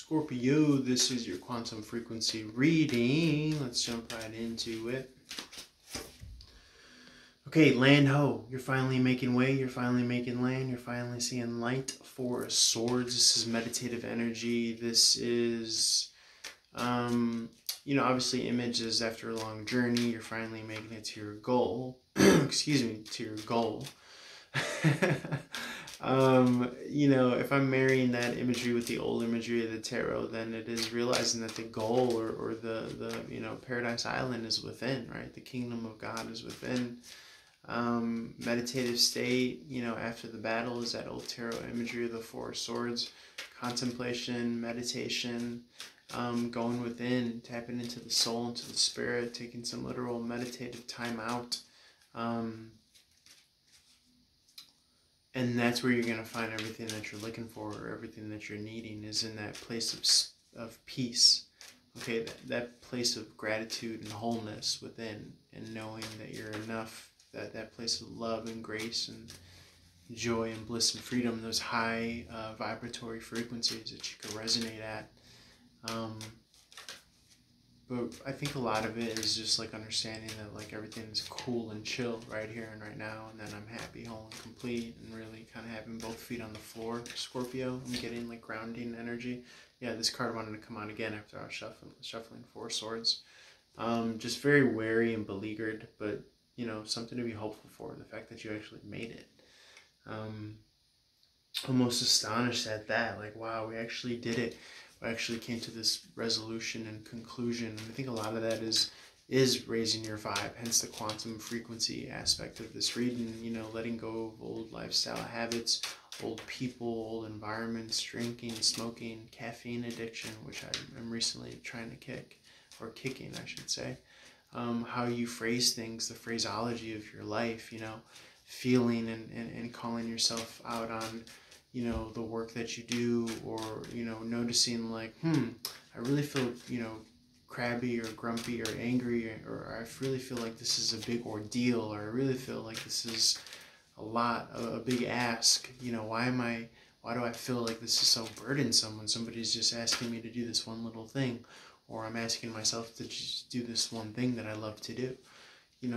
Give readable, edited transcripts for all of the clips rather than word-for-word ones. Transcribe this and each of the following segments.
Scorpio, this is your quantum frequency reading. Let's jump right into it. Okay, land ho. You're finally making way. You're finally making land. You're finally seeing light. Four of Swords. This is meditative energy. This is, obviously images after a long journey. You're finally making it to your goal. Excuse me, to your goal. If I'm marrying that imagery with the old imagery of the tarot, then it is realizing that the goal or the Paradise Island is within, right? The kingdom of God is within. Meditative state, after the battle is that old tarot imagery of the Four of Swords. Contemplation, meditation, going within, tapping into the soul, into the spirit, taking some literal meditative time out. And that's where you're going to find everything that you're looking for, or everything that you're needing is in that place of peace. Okay, that place of gratitude and wholeness within, and knowing that you're enough, that place of love and grace and joy and bliss and freedom, those high vibratory frequencies that you can resonate at. But I think a lot of it is just like understanding that like everything is cool and chill right here and right now, and then I'm happy, whole and complete, and really kind of having both feet on the floor. Scorpio, I'm getting like grounding energy. Yeah, this card wanted to come out again after I was shuffling Four of Swords. Just very wary and beleaguered, but something to be hopeful for. The fact that you actually made it. Almost astonished at that. Like, wow, we actually did it. We actually came to this resolution and conclusion. And I think a lot of that is raising your vibe, hence the quantum frequency aspect of this reading, letting go of old lifestyle habits, old people, old environments, drinking, smoking, caffeine addiction, which I'm recently trying to kicking, I should say. How you phrase things, the phraseology of your life, feeling and calling yourself out on the work that you do, or noticing like I really feel crabby or grumpy or angry, or I really feel like this is a big ordeal, or I really feel like this is a big ask. Why do I feel like this is so burdensome when somebody's just asking me to do this one little thing, or I'm asking myself to just do this one thing that I love to do.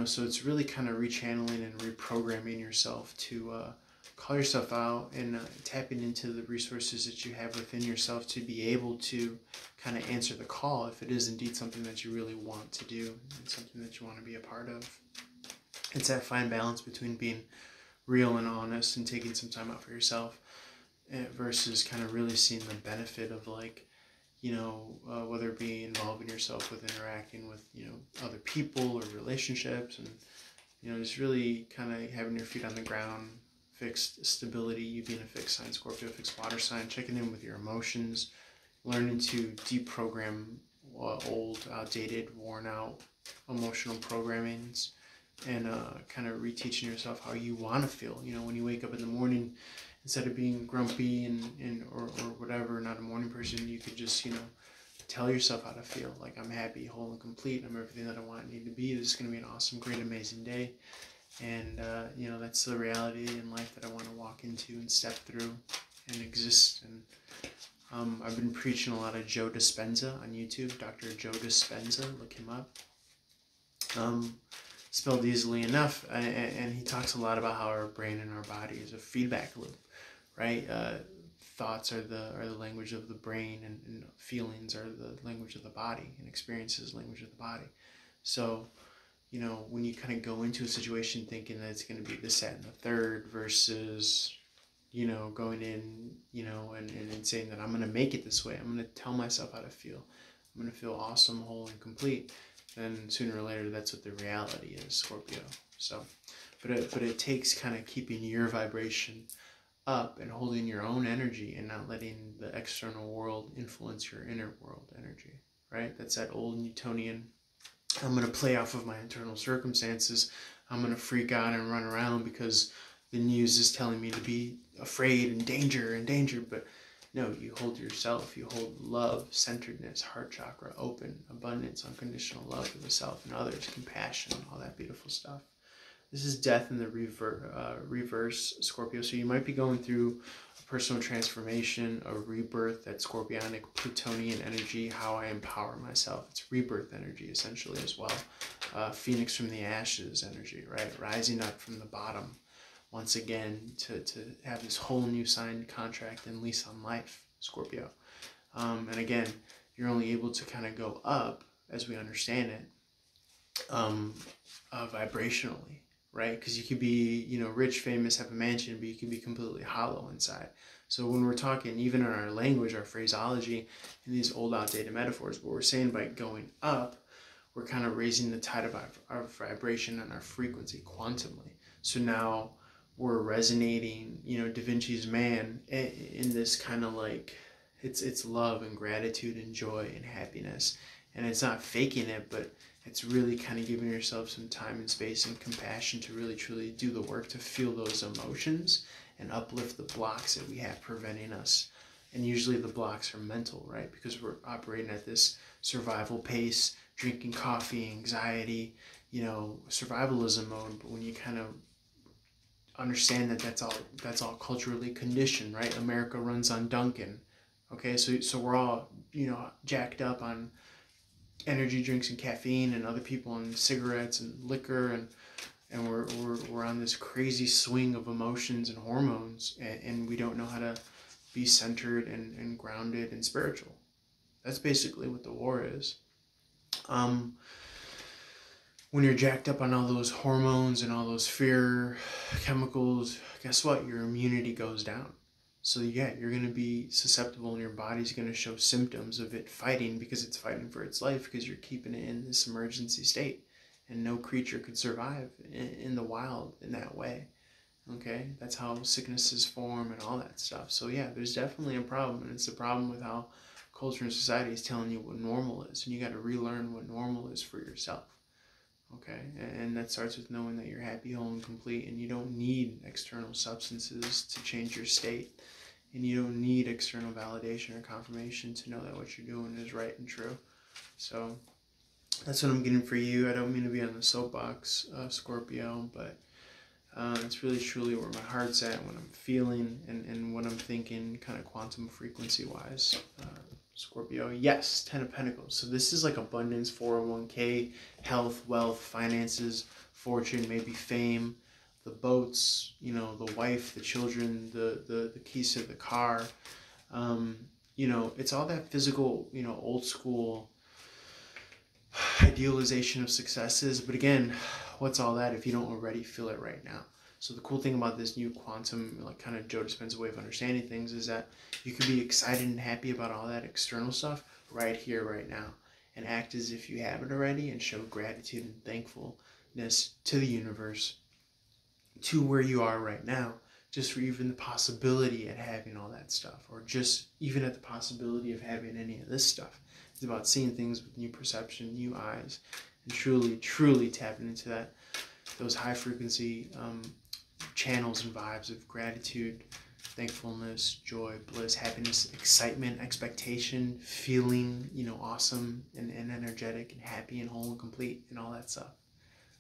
So it's really kind of rechanneling and reprogramming yourself to call yourself out, and tapping into the resources that you have within yourself to be able to kind of answer the call if it is indeed something that you really want to do and something that you want to be a part of. It's that fine balance between being real and honest and taking some time out for yourself versus kind of really seeing the benefit of like, whether it be involving yourself with interacting with, other people or relationships, and, just really kind of having your feet on the ground, fixed stability, you being a fixed sign, Scorpio, fixed water sign, checking in with your emotions, learning to deprogram old, outdated, worn out emotional programmings, and kind of reteaching yourself how you want to feel. When you wake up in the morning, instead of being grumpy or whatever, not a morning person, you could just, tell yourself how to feel. Like, I'm happy, whole and complete. I'm everything that I want and need to be. This is going to be an awesome, great, amazing day. And, that's the reality in life that I want to walk into and step through and exist. And I've been preaching a lot of Joe Dispenza on YouTube, Dr. Joe Dispenza, look him up. Spelled easily enough, and he talks a lot about how our brain and our body is a feedback loop, right? Thoughts are the language of the brain, and feelings are the language of the body, and experiences language of the body. So, when you kind of go into a situation thinking that it's going to be this, that, and the third, versus, going in, and saying that I'm going to make it this way, I'm going to tell myself how to feel, I'm going to feel awesome, whole, and complete, then sooner or later that's what the reality is, Scorpio. So, but it takes kind of keeping your vibration up and holding your own energy and not letting the external world influence your inner world energy, right? That's that old Newtonian, I'm going to play off of my internal circumstances. I'm going to freak out and run around because the news is telling me to be afraid and danger. But no, you hold yourself. You hold love, centeredness, heart chakra open, abundance, unconditional love for the self and others, compassion, all that beautiful stuff. This is death in the reverse, Scorpio. So you might be going through a personal transformation, a rebirth, that scorpionic Plutonian energy, how I empower myself. It's rebirth energy essentially as well. Phoenix from the ashes energy, right? Rising up from the bottom once again to have this whole new signed contract and lease on life, Scorpio. And again, you're only able to kind of go up, as we understand it, vibrationally, right? Because you could be, you know, rich, famous, have a mansion, but you could be completely hollow inside. So when we're talking, even in our language, our phraseology, in these old outdated metaphors, what we're saying by going up, we're kind of raising the tide of our vibration and our frequency quantumly. So now we're resonating, you know, Da Vinci's man in this kind of like, it's love and gratitude and joy and happiness. And it's not faking it, but it's really kind of giving yourself some time and space and compassion to really truly do the work to feel those emotions and uplift the blocks that we have preventing us. And usually the blocks are mental, right? Because we're operating at this survival pace, drinking coffee, anxiety, you know, survivalism mode. But when you kind of understand that that's all culturally conditioned, right? America runs on Dunkin'. Okay, so we're all, you know, jacked up on energy drinks and caffeine, and other people on cigarettes and liquor, and we're on this crazy swing of emotions and hormones, and we don't know how to be centered and grounded and spiritual. That's basically what the war is. When you're jacked up on all those hormones and all those fear chemicals, guess what? Your immunity goes down. So yeah, you're going to be susceptible, and your body's going to show symptoms of it fighting, because it's fighting for its life, because you're keeping it in this emergency state. And no creature could survive in the wild in that way. Okay, that's how sicknesses form and all that stuff. So yeah, there's definitely a problem, and it's a problem with how culture and society is telling you what normal is, and you got to relearn what normal is for yourself. Okay, and that starts with knowing that you're happy, whole, and complete, and you don't need external substances to change your state, and you don't need external validation or confirmation to know that what you're doing is right and true. So that's what I'm getting for you. I don't mean to be on the soapbox, Scorpio, but it's really truly where my heart's at, what I'm feeling, and what I'm thinking, kind of quantum frequency wise. Scorpio, yes, 10 of Pentacles. So this is like abundance, 401k, health, wealth, finances, fortune, maybe fame, the boats, you know, the wife, the children, the keys to the car. You know, it's all that physical, you know, old school idealization of successes. But again, what's all that if you don't already feel it right now? So the cool thing about this new quantum, like kind of Joe Dispenza way of understanding things, is that you can be excited and happy about all that external stuff right here, right now, and act as if you have it already, and show gratitude and thankfulness to the universe, to where you are right now, just for even the possibility of having all that stuff, or just even at the possibility of having any of this stuff. It's about seeing things with new perception, new eyes, and truly, truly tapping into that, those high frequency channels and vibes of gratitude, thankfulness, joy, bliss, happiness, excitement, expectation, feeling, you know, awesome and energetic and happy and whole and complete and all that stuff,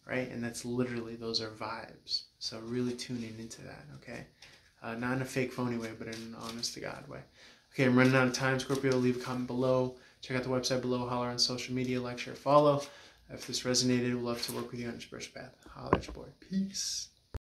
right? And that's literally, those are vibes. So really tuning into that, okay? Not in a fake, phony way, but in an honest to God way. Okay, I'm running out of time, Scorpio. Leave a comment below. Check out the website below. Holler on social media, like, share, follow. If this resonated, we'd love to work with you on your spiritual path. Holler at your boy. Peace.